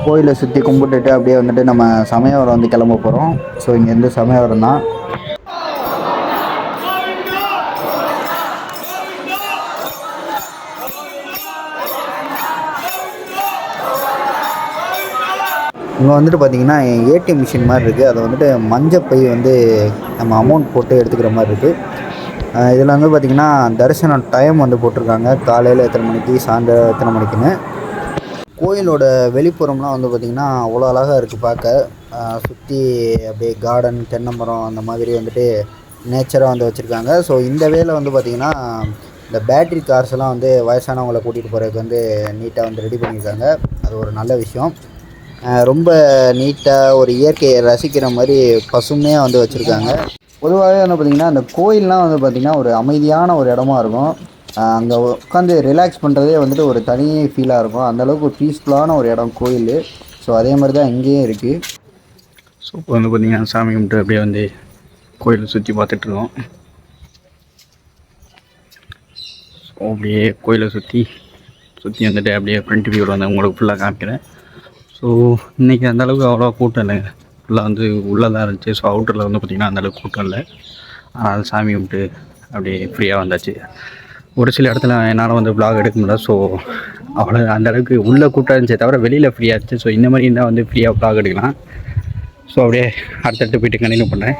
கோயிலை சுற்றி கும்பிட்டுட்டு அப்படியே வந்துட்டு நம்ம சமயவரம் வந்து கிளம்ப போகிறோம். ஸோ இங்கேருந்து சமயவரம் தான். இங்கே வந்துட்டு பார்த்திங்கன்னா ஏடிஎம் மிஷின் மாதிரி இருக்குது. அதை வந்துட்டு மஞ்சப்பை வந்து நம்ம அமௌண்ட் போட்டு எடுத்துக்கிற மாதிரி இருக்குது. இதில் வந்து பார்த்திங்கன்னா தரிசனம் டைம் வந்து போட்டிருக்காங்க, காலையில் எத்தனை மணிக்கு, சாயந்தரம் எத்தனை மணிக்குன்னு. கோயிலோட வெளிப்புறம்லாம் வந்து பார்த்திங்கன்னா அவ்வளோ அழகாக இருக்குது பார்க்க. சுற்றி அப்படியே கார்டன், தென்னை மரம் அந்த மாதிரி வந்துட்டு நேச்சராக வந்து வச்சுருக்காங்க. ஸோ இந்த வேலை வந்து பார்த்திங்கன்னா இந்த பேட்ரி கார்ஸ்லாம் வந்து வயசானவங்களை கூட்டிகிட்டு போகிறதுக்கு வந்து நீட்டாக வந்து ரெடி பண்ணியிருக்காங்க. அது ஒரு நல்ல விஷயம். ரொம்ப நீட்டாக ஒரு இயற்கையை ரசிக்கிற மாதிரி பசுமையாக வந்து வச்சுருக்காங்க. பொதுவாகவே வந்து பார்த்திங்கன்னா அந்த கோயிலெலாம் வந்து பார்த்திங்கன்னா ஒரு அமைதியான ஒரு இடமா இருக்கும். அங்கே உட்காந்து ரிலாக்ஸ் பண்ணுறதே வந்துட்டு ஒரு தனி ஃபீலாக இருக்கும். அந்தளவுக்கு ஒரு பீஸ்ஃபுல்லான ஒரு இடம் கோயில். ஸோ அதே மாதிரி தான் இங்கேயும் இருக்குது. ஸோ இப்போ வந்து பார்த்திங்கன்னா சாமி கும்பிட்டு அப்படியே வந்து கோயிலை சுற்றி பார்த்துட்ருக்கோம். ஸோ அப்படியே கோயிலை சுற்றி வந்துட்டு அப்படியே ஃப்ரண்ட் வியூவில் வந்து உங்களுக்கு ஃபுல்லாக காமிக்கிறேன். ஸோ இன்றைக்கி அந்தளவுக்கு அவ்வளோவா கூட்டம் இல்லைங்க. ஃபுல்லாக வந்து உள்ளே தான் இருந்துச்சு. ஸோ அவுட்டரில் வந்து பார்த்திங்கன்னா அந்தளவுக்கு கூட்டம் இல்லை. அதனால் சாமி கும்பிட்டு அப்படியே ஃப்ரீயாக வந்தாச்சு. ஒரு சில இடத்துல என்னால் வந்து vlog எடுக்க முடியல. ஸோ அவ்வளோ அந்தளவுக்கு உள்ளே கூட்டம் இருந்துச்சே தவிர வெளியில் ஃப்ரீயாக இருந்துச்சு. ஸோ இந்த மாதிரி இருந்தால் வந்து ஃப்ரீயாக vlog எடுக்கலாம். ஸோ அப்படியே அடுத்தடுத்து போய்ட்டு கண்டினியூ பண்ணுறேன்.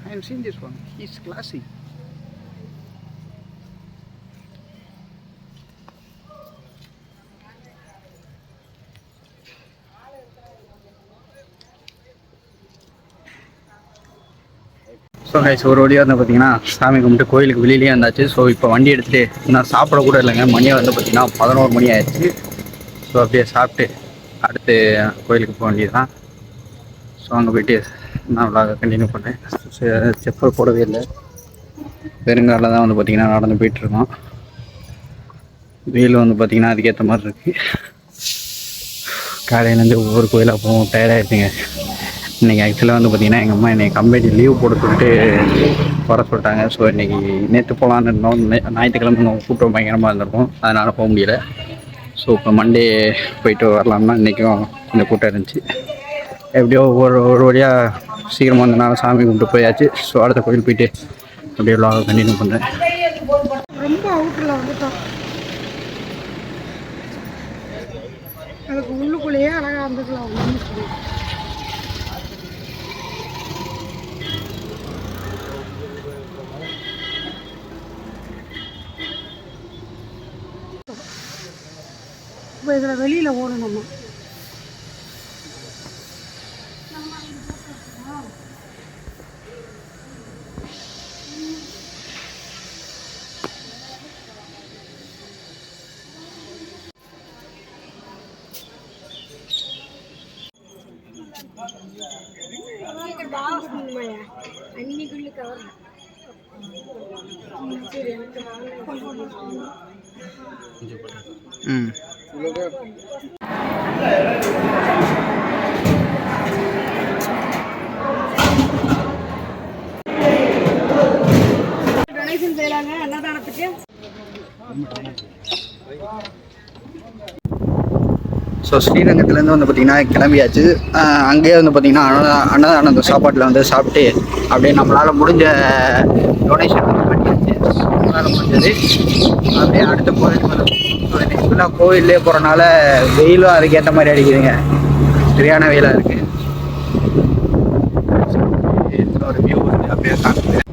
I have seen this one. He's classy. So guys ஒரு வழியாக வந்து பார்த்திங்கன்னா சாமி கும்பிட்டு கோயிலுக்கு வெளியிலேயே இருந்தாச்சு. ஸோ இப்போ வண்டி எடுத்துகிட்டு இன்னும் சாப்பிட கூட இல்லைங்க. மணியை வந்து பார்த்திங்கன்னா 11 மணி ஆயிடுச்சு. ஸோ அப்படியே சாப்பிட்டு அடுத்து கோயிலுக்கு போக வேண்டியது தான். ஸோ அங்கே போய்ட்டு நான் vlog கண்டினியூ பண்ணுறேன். செப்பல் போடவே இல்லை, பெருங்காலில் தான் வந்து பார்த்திங்கன்னா நடந்து போயிட்டுருக்கோம். வெயில் வந்து பார்த்திங்கன்னா அதுக்கேற்ற மாதிரி இருக்குது. காலையிலேருந்து ஒவ்வொரு கோயிலாக போவோம், டயர்டாகிடுச்சுங்க. இன்றைக்கி ஆக்சுவலாக வந்து பார்த்திங்கன்னா எங்கள் அம்மா என்னை கம்பெனி லீவ் போட சொல்லிட்டு வர சொல்லிட்டாங்க. ஸோ இன்றைக்கி நேற்று போகலான்னு இருந்தோம். ஞாயிற்றுக்கிழமை கூட்டம் பயங்கரமாக இருந்திருக்கும், அதனால் போக முடியல. ஸோ இப்போ மண்டே போயிட்டு வரலாம்னா இன்றைக்கும் கொஞ்சம் கூட்டம் இருந்துச்சு. எப்படியோ ஒரு வழியாக சீக்கிரமாக வந்தனால சாமி கும்பிட்டு போயாச்சு. ஸோ அடுத்த கோயில் போயிட்டு அப்படியே vlog கண்டினியூ பண்ணுறேன். ரொம்ப அவுட்டரில் வந்துட்டோம். அதுக்கு உள்ளுக்குள்ளேயே அழகாக வந்துக்கலாம். இப்போ இதில் வெளியில் ஓடணுமா? அன்னைக்குள்ள கவர் சரி எனக்கு டொனேஷன் செய்யலாங்க அன்னதானத்துக்கு. ஸோ ஸ்ரீரங்கத்துலேருந்து வந்து பார்த்திங்கன்னா கிளம்பியாச்சு. அங்கேயே வந்து பார்த்திங்கன்னா அன்னதான சாப்பாட்டில் வந்து சாப்பிட்டு அப்படியே நம்மளால் முடிஞ்ச டொனேஷன் வந்து பண்ணியாச்சு. நம்மளால் முடிஞ்சது அப்படியே அடுத்த கோயிலுக்கு வந்து ஃபுல்லாக கோயிலே போகிறனால வெயிலும் அதுக்கேற்ற மாதிரி அடிக்குதுங்க. சரியான வெயிலாக இருக்குது. ஒரு வியூ வந்து அப்படியே காமிக்கிறேன்.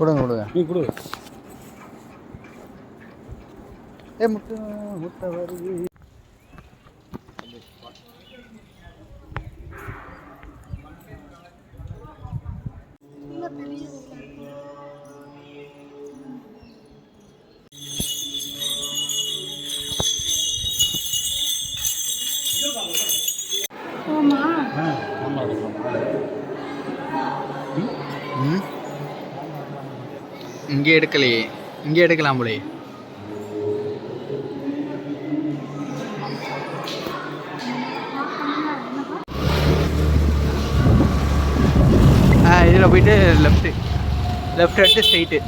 கொடுங்க கொடுங்க. நீ கொடு. முட்டை முட்டை வருது. இங்கே எடுக்கலையே, இங்கே எடுக்கலாம் போலே. இதில் போயிட்டு லெஃப்ட்டு எடுத்து ஸ்ட்ரெயிட்டு.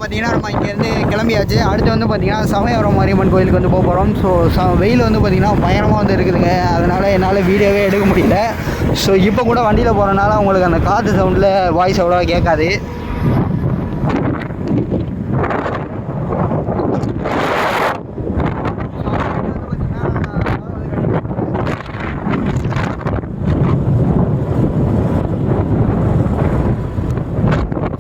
பார்த்தீங்கன்னா நம்ம இங்கேருந்து கிளம்பியாச்சு. அடுத்து வந்து பார்த்திங்கன்னா சமயபுரம் மாரியம்மன் கோயிலுக்கு வந்து போக போகிறோம். ஸோ வெயில் வந்து பார்த்திங்கன்னா பயங்கரமாக வந்து இருக்குதுங்க. அதனால் என்னால் வீடியோவே எடுக்க முடியல. ஸோ இப்போ கூட வண்டியில் போகிறனால உங்களுக்கு அந்த காற்று சவுண்டில் வாய்ஸ் அவ்வளோவா கேட்காது.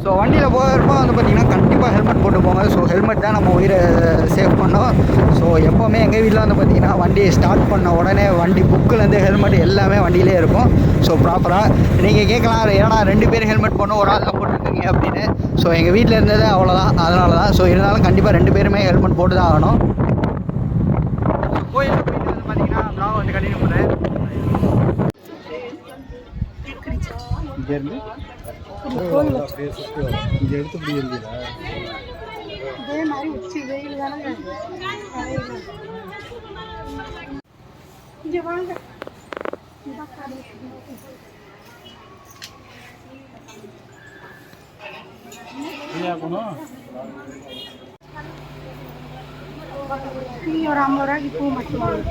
ஸோ வண்டியில் போகிறப்போ வந்து பார்த்திங்கன்னா கண்டிப்பாக ஹெல்மெட் போட்டு போங்க. ஸோ ஹெல்மெட் தான் நம்ம உயிரை சேவ் பண்ணோம். ஸோ எப்போவுமே எங்கள் வீட்டில் வந்து பார்த்திங்கன்னா வண்டி ஸ்டார்ட் பண்ண உடனே வண்டி புக்குலேருந்து ஹெல்மெட் எல்லாமே வண்டியிலே இருக்கும். ஸோ ப்ராப்பராக நீங்கள் கேட்கலாம், ஏன்னா 2 பேர் ஹெல்மெட் போடணும், ஒரு ஆள் தான் போட்டுருக்கீங்க அப்படின்னு. ஸோ எங்கள் வீட்டில் இருந்தது அவ்வளோதான், அதனால தான். ஸோ இருந்தாலும் கண்டிப்பாக 2 பேருமே ஹெல்மெட் போட்டு தான் ஆகணும். கோயிலுக்கு போயிட்டு வந்து பார்த்திங்கன்னா நான் வந்து கண்டினியூ பண்ணுறேன். இங்கேருந்து இங்கே எடுத்து இப்படி இருந்தீங்களா? இதே மாதிரி உச்சி வெயில் தானே. இங்கே வாங்க. நீ ஒரு 50 ரூபாய்க்கு பூ மட்டும் வாங்க.